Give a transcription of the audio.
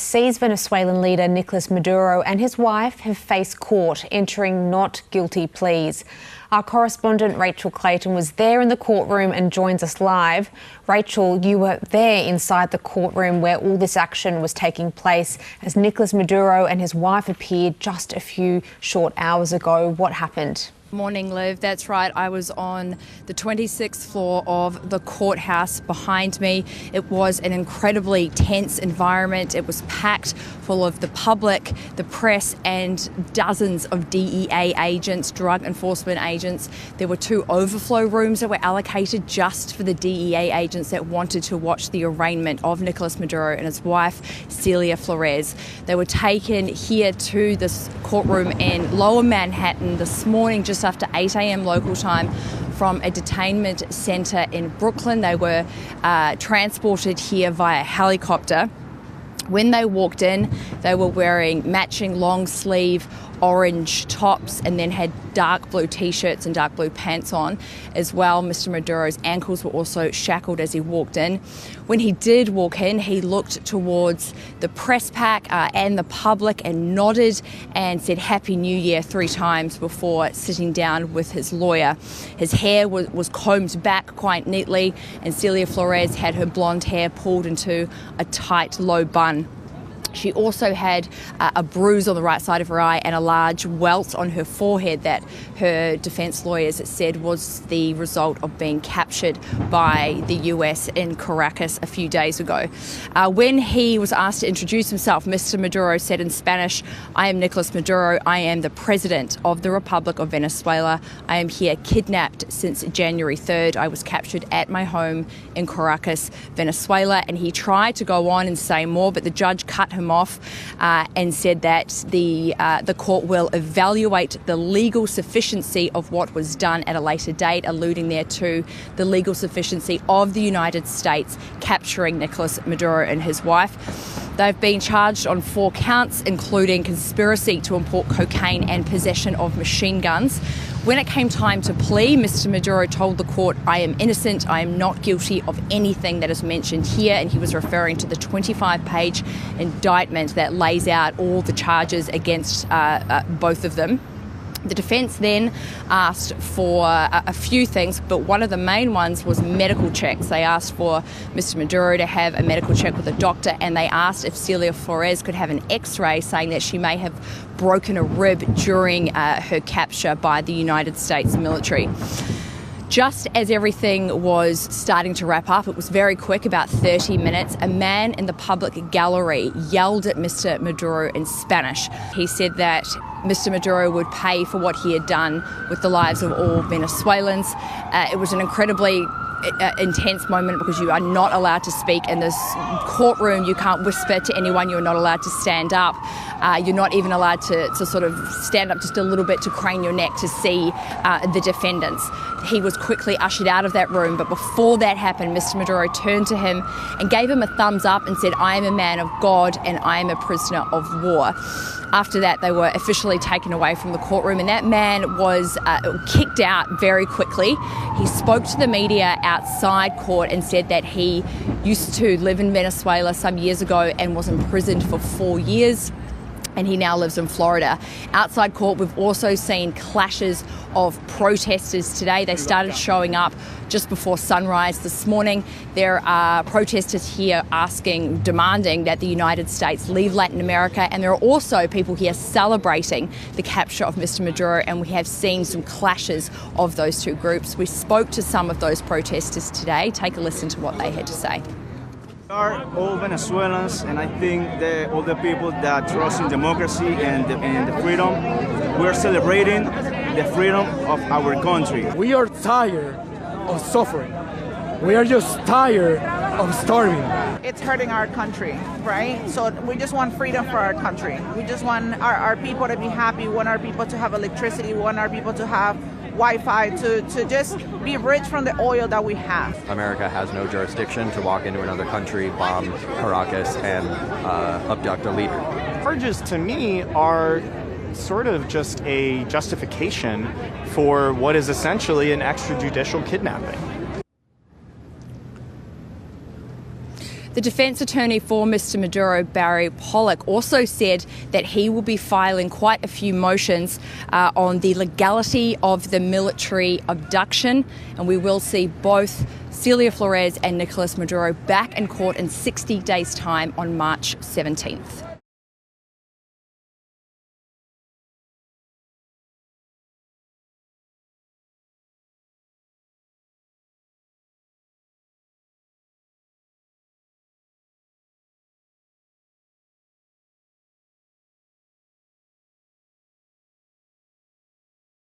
sees Venezuelan leader Nicolas Maduro and his wife have faced court, entering not guilty pleas. Our correspondent Rachel Clayton was there in the courtroom and joins us live. Rachel, you were there inside the courtroom where all this action was taking place as Nicolas Maduro and his wife appeared just a few short hours ago. What happened? Morning, Liv. That's right. I was on the 26th floor of the courthouse behind me. It was an incredibly tense environment. It was packed full of the public, the press, and dozens of DEA agents, drug enforcement agents. There were 2 overflow rooms that were allocated just for the DEA agents that wanted to watch the arraignment of Nicolas Maduro and his wife, Cilia Flores. They were taken here to this courtroom in Lower Manhattan this morning, just after 8 a.m. local time, from a detainment centre in Brooklyn. They were transported here via helicopter. When they walked in, they were wearing matching long sleeve orange tops and then had dark blue t-shirts and dark blue pants on as well. Mr. Maduro's ankles were also shackled as he walked in. When he did walk in, he looked towards the press pack and the public and nodded and said Happy New Year 3 times before sitting down with his lawyer. His hair was combed back quite neatly, and Cilia Flores had her blonde hair pulled into a tight low bun. She also had a bruise on the right side of her eye and a large welt on her forehead that her defence lawyers said was the result of being captured by the US in Caracas a few days ago. When he was asked to introduce himself, Mr. Maduro said in Spanish, "I am Nicolas Maduro. I am the President of the Republic of Venezuela. I am here kidnapped since January 3rd. I was captured at my home in Caracas, Venezuela." And he tried to go on and say more, but the judge cut him off and said that the court will evaluate the legal sufficiency of what was done at a later date, alluding there to the legal sufficiency of the United States capturing Nicolas Maduro and his wife. They've been charged on 4 counts, including conspiracy to import cocaine and possession of machine guns. When it came time to plea, Mr. Maduro told the court, "I am innocent, I am not guilty of anything that is mentioned here," and he was referring to the 25-page indictment that lays out all the charges against both of them. The defence then asked for a few things, but one of the main ones was medical checks. They asked for Mr. Maduro to have a medical check with a doctor, and they asked if Cilia Flores could have an X-ray, saying that she may have broken a rib during her capture by the United States military. Just as everything was starting to wrap up, it was very quick, about 30 minutes, a man in the public gallery yelled at Mr. Maduro in Spanish. He said that Mr. Maduro would pay for what he had done with the lives of all Venezuelans. It was an incredibly intense moment because you are not allowed to speak in this courtroom. You can't whisper to anyone. You're not allowed to stand up. You're not even allowed to sort of stand up just a little bit to crane your neck to see the defendants. He was quickly ushered out of that room, but before that happened, Mr. Maduro turned to him and gave him a thumbs up and said, "I am a man of God and I am a prisoner of war." After that, they were officially taken away from the courtroom, and that man was kicked out very quickly. He spoke to the media outside court and said that he used to live in Venezuela some years ago and was imprisoned for 4 years. And he now lives in Florida. Outside court, we've also seen clashes of protesters today. They started showing up just before sunrise this morning. There are protesters here demanding that the United States leave Latin America. And there are also people here celebrating the capture of Mr. Maduro. And we have seen some clashes of those 2 groups. We spoke to some of those protesters today. Take a listen to what they had to say. We are all Venezuelans, and I think all the people that trust in democracy and the freedom, we're celebrating the freedom of our country. We are tired of suffering. We are just tired of starving. It's hurting our country, right? So we just want freedom for our country. We just want our people to be happy, we want our people to have electricity, we want our people to have Wi-Fi, to just be rich from the oil that we have. America has no jurisdiction to walk into another country, bomb Caracas, and abduct a leader. Charges to me are sort of just a justification for what is essentially an extrajudicial kidnapping. The defence attorney for Mr. Maduro, Barry Pollack, also said that he will be filing quite a few motions on the legality of the military abduction, and we will see both Cilia Flores and Nicolas Maduro back in court in 60 days' time on March 17th.